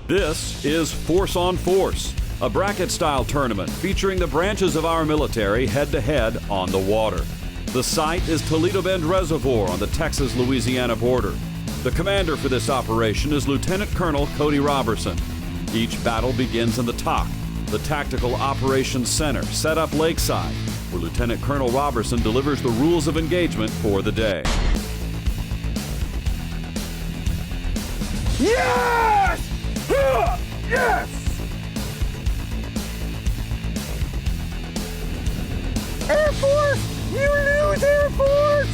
This is Force on Force, a bracket-style tournament featuring the branches of our military head-to-head on the water. The site is Toledo Bend Reservoir on the Texas-Louisiana border. The commander for this operation is Lieutenant Colonel Cody Robertson. Each battle begins in the TOC, the Tactical Operations Center, set up lakeside, where Lieutenant Colonel Robertson delivers the rules of engagement for the day. Yes! Yes! Air Force! You lose, Air Force!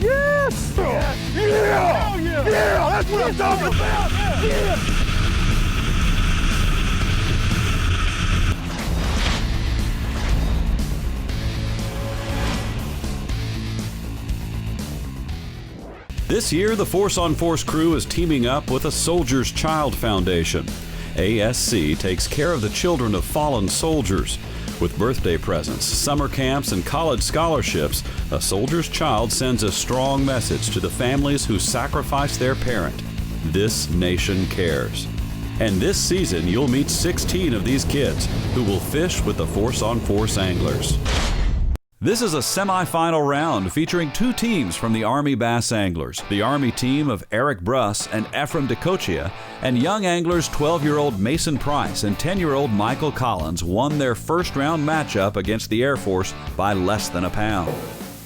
Yes! Yeah! Yeah! Yeah! Yeah! That's what I'm talking about! Yeah! This year, the Force on Force crew is teaming up with a Soldier's Child Foundation. ASC takes care of the children of fallen soldiers. With birthday presents, summer camps, and college scholarships, a Soldier's Child sends a strong message to the families who sacrificed their parent. This nation cares. And this season, you'll meet 16 of these kids who will fish with the Force on Force anglers. This is a semifinal round featuring two teams from the Army Bass Anglers, the Army team of Eric Bruss and Ephraim DeCochia, and young anglers 12-year-old Mason Price and 10-year-old Michael Collins won their first-round matchup against the Air Force by less than a pound.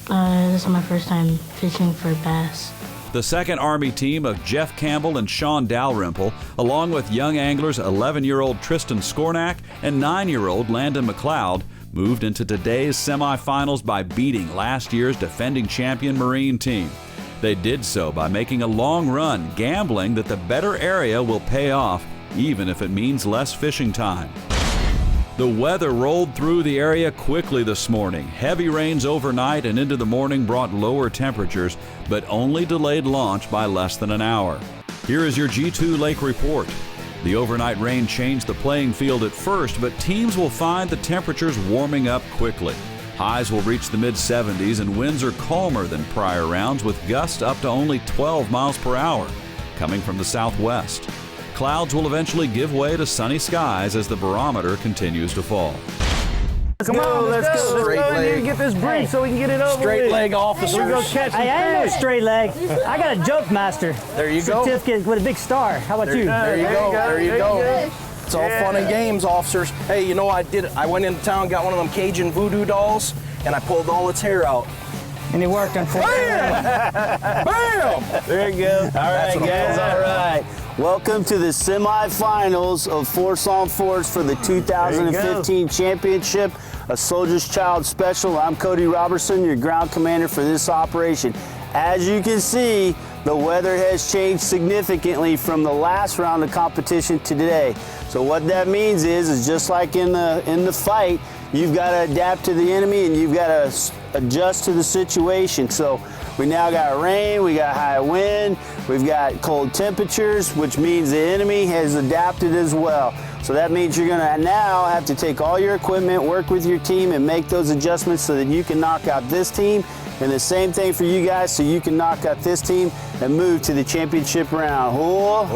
This is my first time fishing for bass. The second Army team of Jeff Campbell and Sean Dalrymple, along with young anglers 11-year-old Tristan Skornak and 9-year-old Landon McLeod, moved into today's semifinals by beating last year's defending champion Marine team. They did so by making a long run, gambling that the better area will pay off, even if it means less fishing time. The weather rolled through the area quickly this morning. Heavy rains overnight and into the morning brought lower temperatures, but only delayed launch by less than an hour. Here is your G2 Lake report. The overnight rain changed the playing field at first, but teams will find the temperatures warming up quickly. Highs will reach the mid-70s and winds are calmer than prior rounds with gusts up to only 12 miles per hour, coming from the southwest. Clouds will eventually give way to sunny skies as the barometer continues to fall. Come on, let's go. Straight leg. Get this brief so we can get it over Straight with. leg officers. We go catch Hey, I ain't no straight leg. I got a jump master. There you go. Certificate with a big star. How about you? There you go. There you go. It's all Yeah. fun and games, officers. Hey, you know I went into town, got one of them Cajun voodoo dolls, and I pulled all its hair out. And it worked, unfortunately. Bam! There you go. All right, what I'm guys. talking All right. Welcome to the semifinals of Force on Force for the 2015 championship, a Soldier's Child special. I'm Cody Robertson, your ground commander for this operation. As you can see, the weather has changed significantly from the last round of competition to today. So what that means is just like in the fight, you've got to adapt to the enemy and you've got to adjust to the situation. So we now got rain, we got high wind, we've got cold temperatures, which means the enemy has adapted as well. So that means you're gonna now have to take all your equipment, work with your team, and make those adjustments so that you can knock out this team. And the same thing for you guys, so you can knock out this team and move to the championship round. All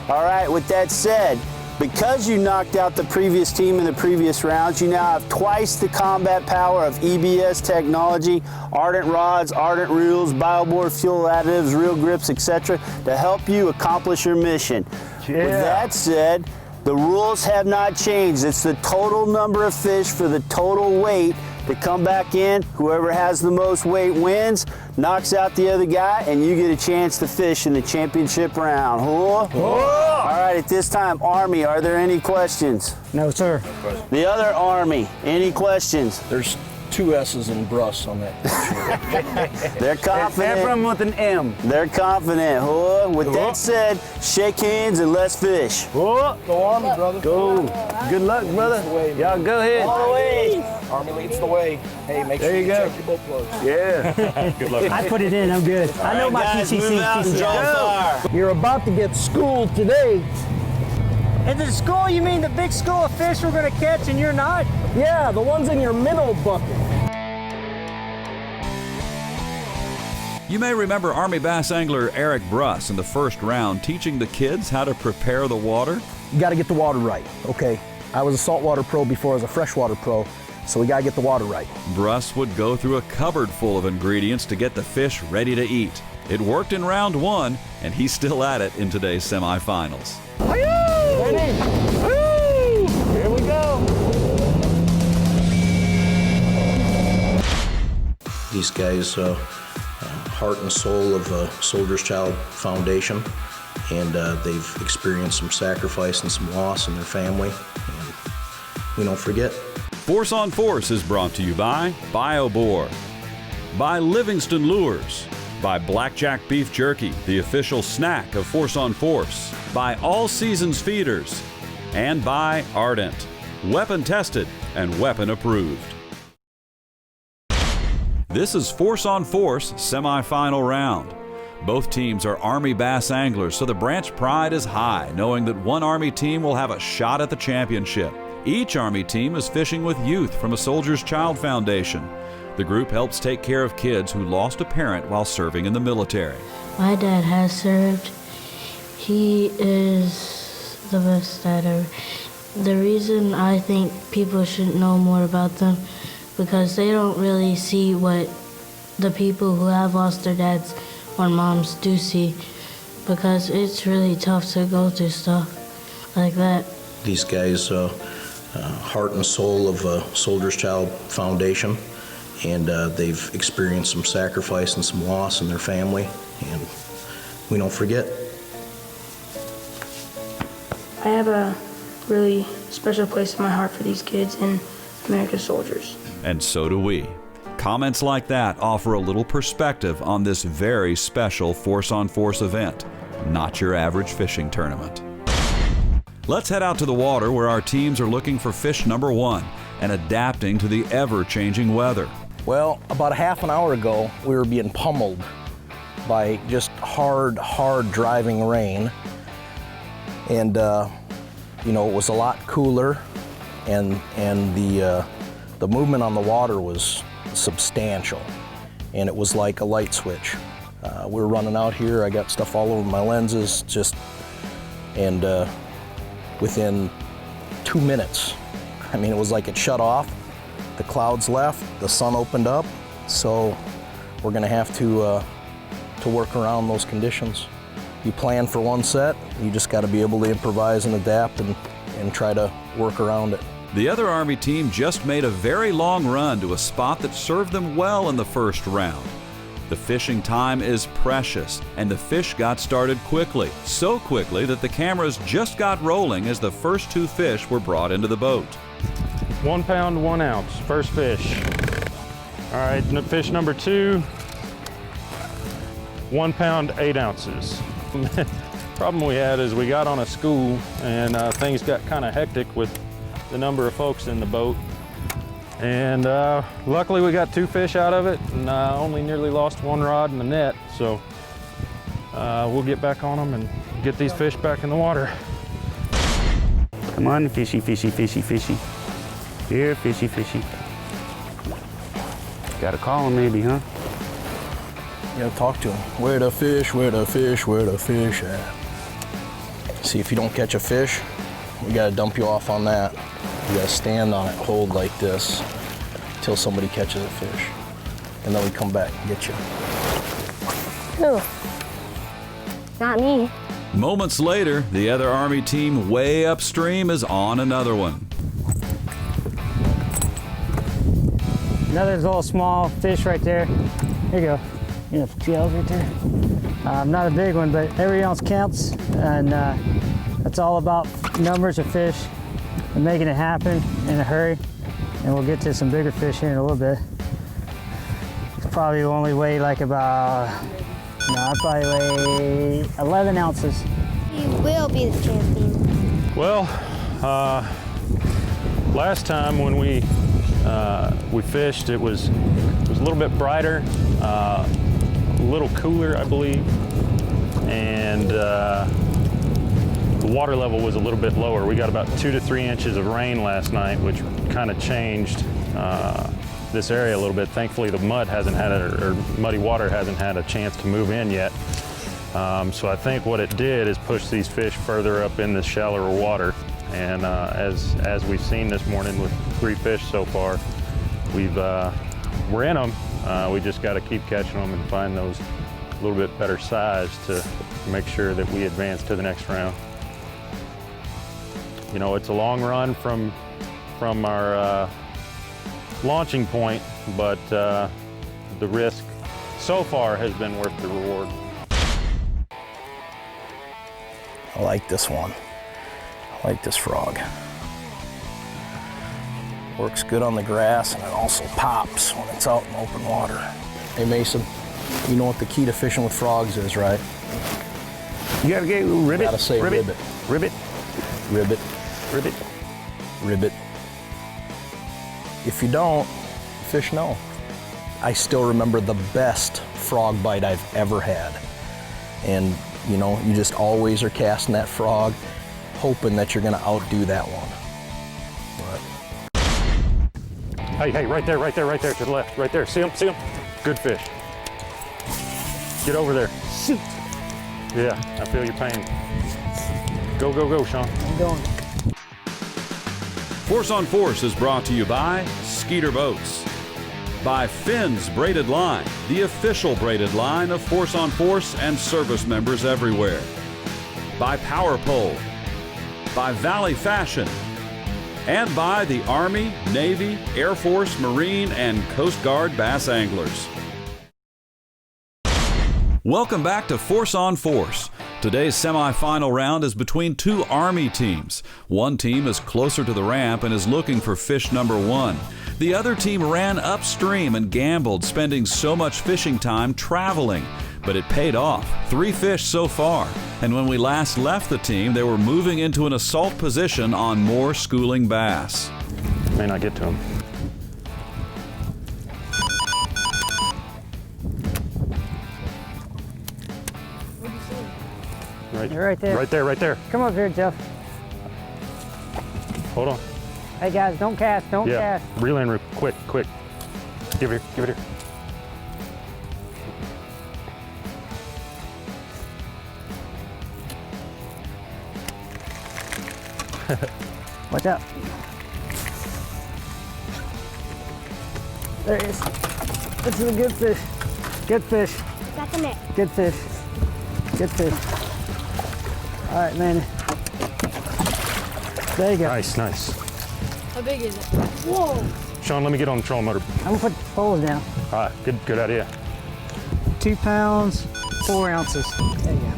right, with that said, because you knocked out the previous team in the previous rounds, you now have twice the combat power of EBS technology, ardent rods, ardent reels, biobore fuel additives, reel grips, etc. to help you accomplish your mission. Yeah. With that said, the rules have not changed. It's the total number of fish for the total weight to come back in. Whoever has the most weight wins, knocks out the other guy, and you get a chance to fish in the championship round. All right, at this time, Army, are there any questions? No, sir. The other Army, any questions? There's two S's in Bruss on that. They're confident. Ephraim with an M. They're confident. With that said, shake hands and let's fish. Go Army, brother. Go. Good luck, brother. Y'all go ahead. All the way. Army leads the way. Hey, make sure There you you go. check your boat plugs. Yeah. Good luck. I put it in. I'm good. I know my Guys, move out and PCC. draw fire. You're about to get schooled today. And the school, you mean the big school of fish we're going to catch and you're not? Yeah, the ones in your middle bucket. You may remember Army bass angler Eric Bruss in the first round teaching the kids how to prepare the water. You got to get the water right, okay? I was a saltwater pro before I was a freshwater pro, so we got to get the water right. Bruss would go through a cupboard full of ingredients to get the fish ready to eat. It worked in round 1, and he's still at it in today's semifinals. Ready? Woo! Here we go. These guys, heart and soul of Soldier's Child Foundation, and they've experienced some sacrifice and some loss in their family, and we don't forget. Force on Force is brought to you by BioBore, by Livingston Lures, by Blackjack Beef Jerky, the official snack of Force on Force, by All Seasons Feeders, and by Ardent, weapon tested and weapon approved. This is Force on Force semifinal round. Both teams are Army bass anglers, so the branch pride is high, knowing that one Army team will have a shot at the championship. Each Army team is fishing with youth from a Soldier's Child Foundation. The group helps take care of kids who lost a parent while serving in the military. My dad has served. He is the best dad ever. The reason I think people should know more about them, because they don't really see what the people who have lost their dads or moms do see, because it's really tough to go through stuff like that. These guys, heart and soul of Soldier's Child Foundation, and they've experienced some sacrifice and some loss in their family, and we don't forget. I have a really special place in my heart for these kids and America's soldiers. And so do we. Comments like that offer a little perspective on this very special Force on Force event, not your average fishing tournament. Let's head out to the water where our teams are looking for fish number 1 and adapting to the ever-changing weather. Well, about a half an hour ago, we were being pummeled by just hard driving rain. And, you know, it was a lot cooler, and the movement on the water was substantial, and it was like a light switch. We were running out here, I got stuff all over my lenses, and within 2 minutes, I mean, it was like it shut off, the clouds left, the sun opened up, so we're gonna have to work around those conditions. You plan for one set, you just gotta be able to improvise and adapt and try to work around it. The other Army team just made a very long run to a spot that served them well in the first round. The fishing time is precious, and the fish got started quickly, so quickly that the cameras just got rolling as the first 2 fish were brought into the boat. 1 pound, 1 ounce, first fish. All right, fish number 2, 1 pound, 8 ounces. Problem we had is we got on a school and things got kind of hectic with the number of folks in the boat. And luckily we got 2 fish out of it, and only nearly lost 1 rod in the net. So we'll get back on them and get these fish back in the water. Come on, fishy, fishy, fishy, fishy. Here, fishy, fishy. Gotta call him maybe, huh? You gotta talk to him. Where the fish, where the fish, where the fish at? See, if you don't catch a fish, we gotta dump you off on that. You gotta stand on it, hold like this, until somebody catches a fish. And then we come back and get you. Who? Not me. Moments later, the other Army team way upstream is on another one. Another little small fish right there. Here you go. You know, gels right there. Not a big one, but every ounce counts, and that's all about numbers of fish and making it happen in a hurry. And we'll get to some bigger fish here in a little bit. It's probably only weigh like about, no, I probably weigh 11 ounces. You will be the champion. Well, last time when we fished, it was a little bit brighter, a little cooler, I believe, and the water level was a little bit lower. We got about 2 to 3 inches of rain last night, which kind of changed this area a little bit. Thankfully, the mud hasn't had or muddy water hasn't had a chance to move in yet. So I think what it did is push these fish further up in the shallower water. And as we've seen this morning with 3 fish so far, we're in them. We just got to keep catching them and find those a little bit better size to make sure that we advance to the next round. You know, it's a long run from our launching point, but the risk so far has been worth the reward. I like this one. I like this frog. Works good on the grass, and it also pops when it's out in open water. Hey Mason, you know what the key to fishing with frogs is, right? You gotta get ribbit. You gotta say ribbit. Ribbit. Ribbit. Ribbit. Ribbit. If you don't, fish know. I still remember the best frog bite I've ever had. And you know, you just always are casting that frog, hoping that you're gonna outdo that one. Hey, right there, to the left, right there. See him? Good fish. Get over there. Shoot. Yeah, I feel your pain. Go, Sean. I'm going. Force on Force is brought to you by Skeeter Boats, by Finn's Braided Line, the official braided line of Force on Force and service members everywhere, by Power Pole, by Valley Fashion, and by the Army, Navy, Air Force, Marine, and Coast Guard bass anglers. Welcome back to Force on Force. Today's semifinal round is between 2 Army teams. One team is closer to the ramp and is looking for fish number 1. The other team ran upstream and gambled, spending so much fishing time traveling. But it paid off. 3 fish so far. And when we last left the team, they were moving into an assault position on more schooling bass. May not get to him. You're right there. Right there. Come up here, Jeff. Hold on. Hey guys, don't cast, don't cast. Reel in, quick. Give it here. Watch out. There he is. This is a good fish. Good fish. Got the net. Good fish. Good fish. All right, man. There you go. Nice. How big is it? Whoa. Sean, let me get on the trolling motor. I'm gonna put the poles down. All right, good idea. 2 pounds, 4 ounces. There you go.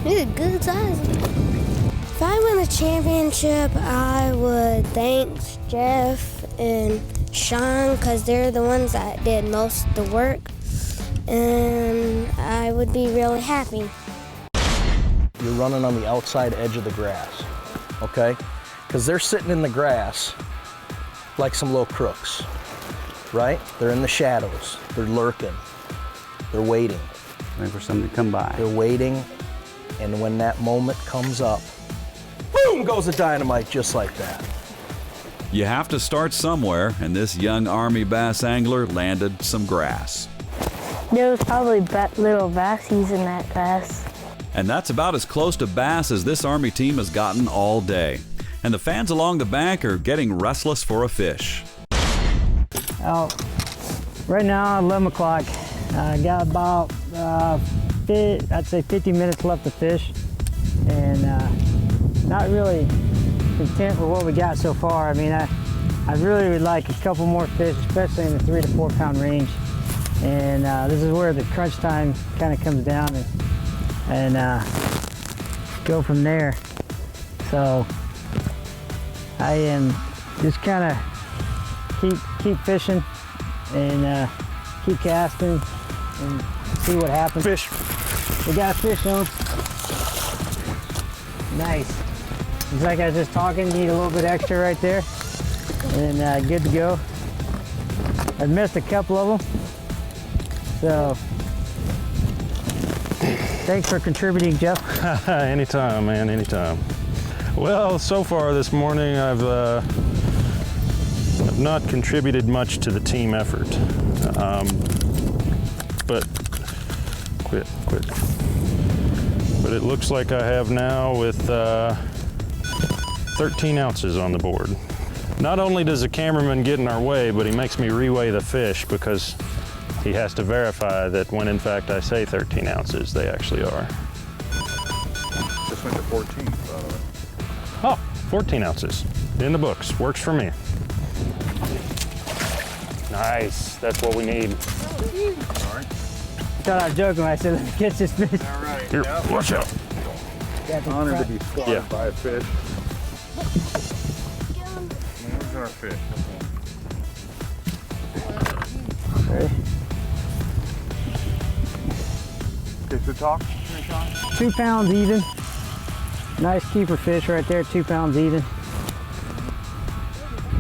These are good sizes. If I win the championship, I would thank Jeff and Sean because they're the ones that did most of the work, and I would be really happy. You're running on the outside edge of the grass, okay? Because they're sitting in the grass like some little crooks, right? They're in the shadows, they're lurking, they're waiting. Waiting for something to come by. They're waiting, and when that moment comes up, boom goes the dynamite just like that. You have to start somewhere, and this young Army bass angler landed some grass. There was probably little bassies in that grass. And that's about as close to bass as this Army team has gotten all day. And the fans along the bank are getting restless for a fish. Right now, 11 o'clock. Got about, I'd say 50 minutes left to fish. And not really content with what we got so far. I mean, I really would like a couple more fish, especially in the 3 to 4 pound range. And this is where the crunch time kind of comes down and go from there. So I am just kind of keep fishing and keep casting and see what happens. Fish. We got a fish on. Nice. Looks like I was just talking, need a little bit extra right there. And good to go. I've missed a couple of them. So, thanks for contributing, Jeff. Anytime, man, anytime. Well, so far this morning I've not contributed much to the team effort. But But it looks like I have now with 13 ounces on the board. Not only does the cameraman get in our way, but he makes me reweigh the fish because he has to verify that when in fact I say 13 ounces, they actually are. Just went to 14, by the way. Oh, 14 ounces. In the books. Works for me. Nice. That's what we need. All right. I thought I was joking when I said, let's catch this fish. All right. Here, Yep. watch out. Honored to be spotted by a fish. Where's our fish? Okay. Okay, so talk. 2 pounds even. Nice keeper fish right there, 2 pounds even.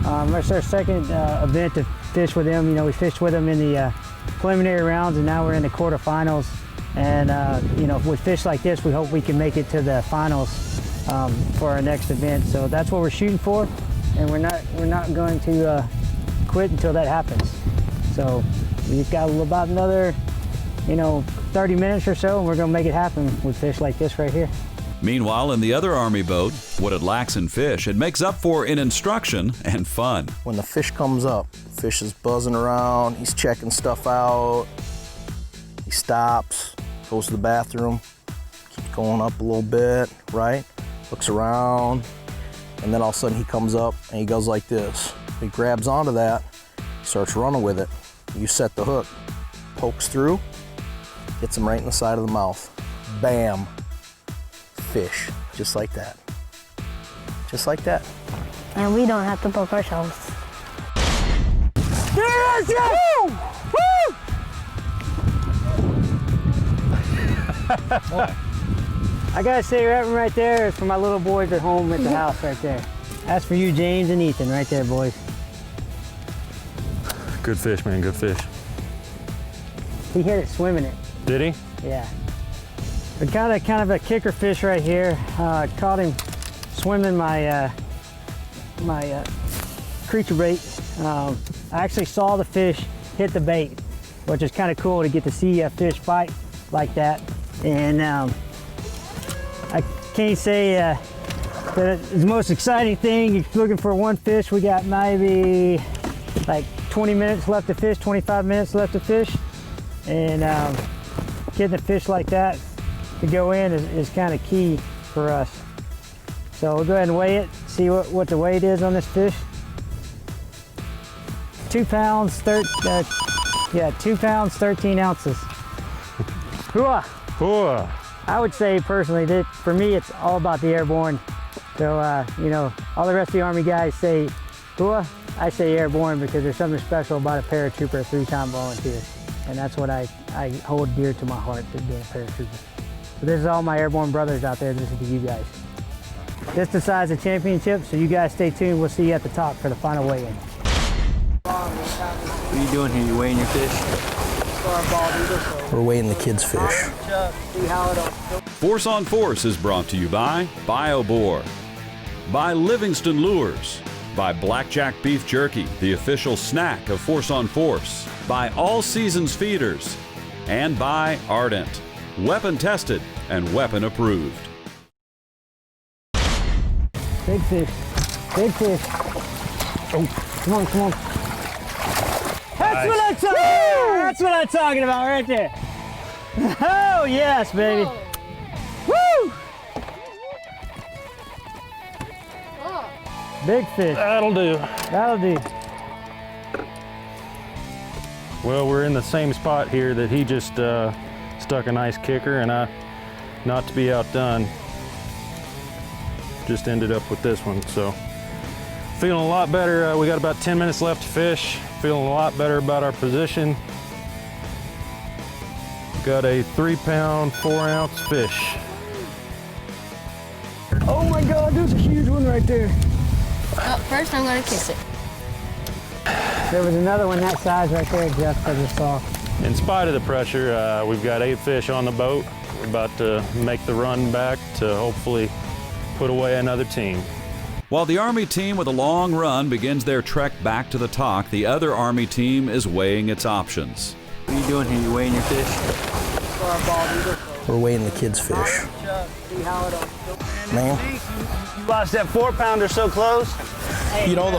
That's our second event to fish with him. You know, we fished with him in the preliminary rounds, and now we're in the quarterfinals. And you know, with fish like this, we hope we can make it to the finals for our next event. So that's what we're shooting for, and we're not going to quit until that happens. So we've got about another, you know, 30 minutes or so, and we're going to make it happen with fish like this right here. Meanwhile, in the other Army boat, what it lacks in fish, it makes up for in instruction and fun. When the fish comes up, fish is buzzing around, he's checking stuff out, he stops, goes to the bathroom, keeps going up a little bit, right? Looks around, and then all of a sudden he comes up and he goes like this. He grabs onto that, starts running with it. You set the hook, pokes through, hits him right in the side of the mouth. Bam. Fish, just like that. Just like that. And we don't have to poke ourselves. There it is! Yes! Woo! Woo! I gotta say, right there is for my little boys at home at the house right there. That's for you, James and Ethan, right there, boys. Good fish, man, good fish. He hit it swimming it. Did he? Yeah. We got kind of a kicker fish right here. Caught him swimming my my creature bait. I actually saw the fish hit the bait, which is kind of cool to get to see a fish fight like that. And I can't say that it's the most exciting thing. You're looking for one fish. We got maybe like 20 minutes left to fish, 25 minutes left to fish. And getting a fish like that to go in is kind of key for us. So we'll go ahead and weigh it, see what the weight is on this fish. 2 pounds, 2 pounds, 13 ounces. Hooah! Hooah! I would say personally that for me it's all about the airborne. So you know, all the rest of the Army guys say hooah, I say airborne because there's something special about a paratrooper, a 3-time volunteer. And that's what I hold dear to my heart, to being a paratrooper. So this is all my airborne brothers out there. This is to you guys. This decides the championship, so you guys stay tuned. We'll see you at the top for the final weigh-in. What are you doing here? You weighing your fish? We're weighing the kids' fish. Force on Force is brought to you by BioBore, by Livingston Lures, by Blackjack Beef Jerky, the official snack of Force on Force, by All Seasons Feeders, and by Ardent, weapon tested and weapon approved. Big fish, big fish. Oh, come on, come on. That's what I'm talking about. That's what I'm talking about right there. Oh yes, baby. Woo! Big fish. That'll do. That'll do. Well, we're in the same spot here that he just stuck a nice kicker, and I, not to be outdone, just ended up with this one. So feeling a lot better. We got about 10 minutes left to fish. Feeling a lot better about our position. Got a 3-pound, 4-ounce fish. Oh my God, there's a huge one right there. First I'm gonna kiss it. There was another one that size right there, Jeff, I just saw. In spite of the pressure, we've got 8 fish on the boat. We're about to make the run back to hopefully put away another team. While the Army team with a long run begins their trek back to the talk, the other Army team is weighing its options. What are you doing here? You weighing your fish? We're weighing the kids' fish. Man, You lost that 4-pounder so close. you know,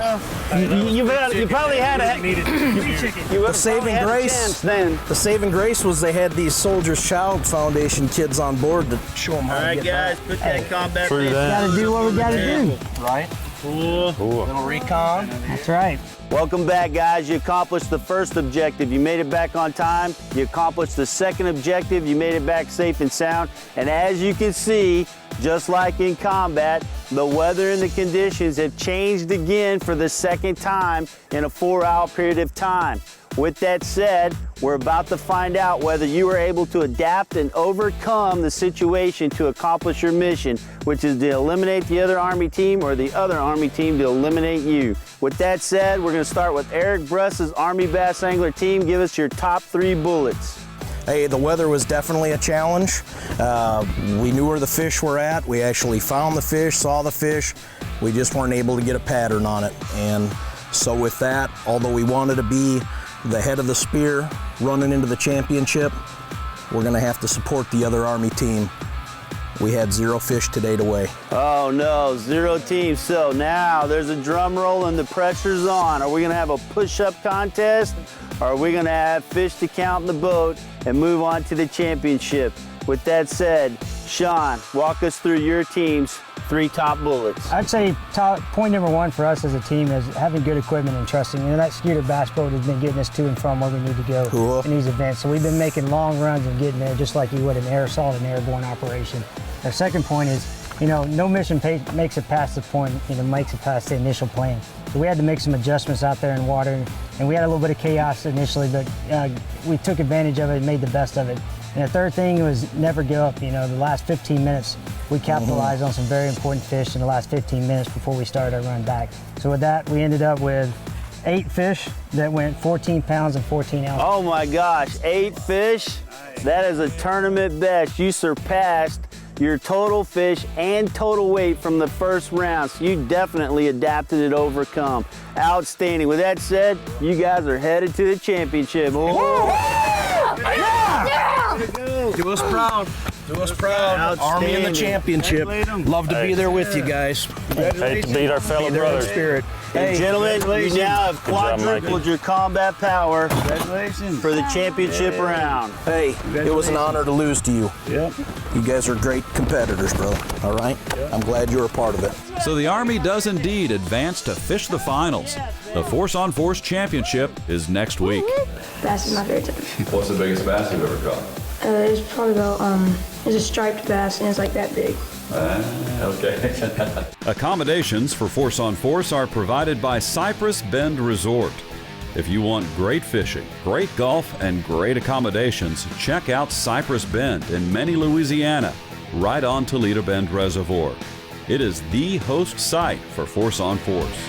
You probably had a the saving grace. Then. The saving grace was they had these Soldiers Child Foundation kids on board to show them how All to right, get guys, put that combat True fish. that. Gotta do what we gotta do. right. Cool. Little recon. That's right. Welcome back, guys. You accomplished the first objective. You made it back on time. You accomplished the second objective. You made it back safe and sound. And as you can see, just like in combat, the weather and the conditions have changed again for the second time in a 4-hour period of time. With that said, we're about to find out whether you were able to adapt and overcome the situation to accomplish your mission, which is to eliminate the other Army team or the other Army team to eliminate you. With that said, we're going to start with Eric Bruss's Army Bass Angler team. Give us your top 3 bullets. Hey, the weather was definitely a challenge. We knew where the fish were at. We actually found the fish, saw the fish. We just weren't able to get a pattern on it. And so with that, although we wanted to be the head of the spear running into the championship, we're gonna have to support the other Army team. We had 0 fish today to weigh. Oh no, 0 teams. So now there's a drum roll and the pressure's on. Are we gonna have a push-up contest? Or are we gonna have fish to count in the boat and move on to the championship? With that said, Sean, walk us through your team's 3 top bullets. I'd say point number 1 for us as a team is having good equipment and trusting. You know, that Skeeter bass boat has been getting us to and from where we need to go in these events. So we've been making long runs and getting there just like you would an aerosol and airborne operation. Our second point is, you know, no mission makes it past the point, you know, makes it past the initial plan. So we had to make some adjustments out there in water, and we had a little bit of chaos initially, but we took advantage of it and made the best of it. And the third thing was never give up. You know, the last 15 minutes, we capitalized on some very important fish in the last 15 minutes before we started our run back. So with that, we ended up with 8 fish that went 14 pounds and 14 ounces. Oh my gosh, 8 fish? That is a tournament best. You surpassed your total fish and total weight from the first round. So you definitely adapted and overcome. Outstanding. With that said, you guys are headed to the championship. Do us proud. Do us proud. Army in the championship. Love to be there with you guys. Hate to beat our fellow brothers. Spirit. Hey, gentlemen, you now have quadrupled your combat power for the championship round. Hey, it was an honor to lose to you. Yep. You guys are great competitors, bro. All right? I'm glad you were a part of it. So the Army does indeed advance to fish the finals. The Force on Force Championship is next week. Bass is my favorite type. What's the biggest bass you've ever caught? It's probably about, it's a striped bass and it's like that big. Okay. Accommodations for Force on Force are provided by Cypress Bend Resort. If you want great fishing, great golf, and great accommodations, check out Cypress Bend in Many, Louisiana, right on Toledo Bend Reservoir. It is the host site for Force on Force.